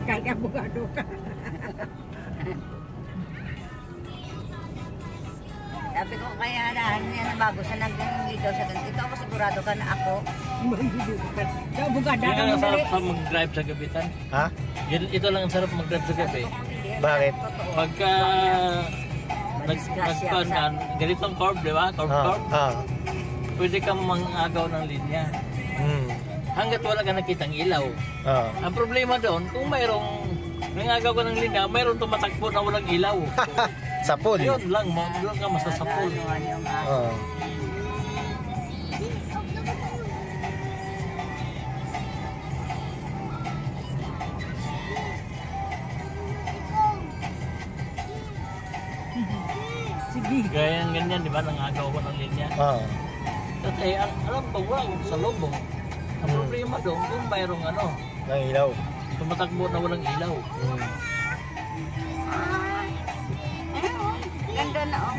Kahit abogado ka. Sabi ko kaya na bago sa nag-lido sa ganito. Ikaw sigurado ka na ako. Sa abogado Yan ka ang mo sarap dali. sa mag-drive sa gabitan. Ha? Ito lang ang sarap mag-drive sa gabi. Bakit? Pagka nagpan ka, ganitong curb, di ba? Curb. Pwede kang mangagaw ng linya. Hanggat wala ka nakitang ilaw. Ang problema doon, kung mayroong nangagaw ka ng linya, mayroong tumatakbo na walang ilaw. Sapul. Yun lang, doon ka masasapul. Sige. Gaya ng ganyan, di ba? Nangagaw ko ng linya. Kasi alam ko, wala akong salubong. Ang problema doon, kung mayroong Ng ilaw. tumatakbo na walang ilaw. Ganda na oh.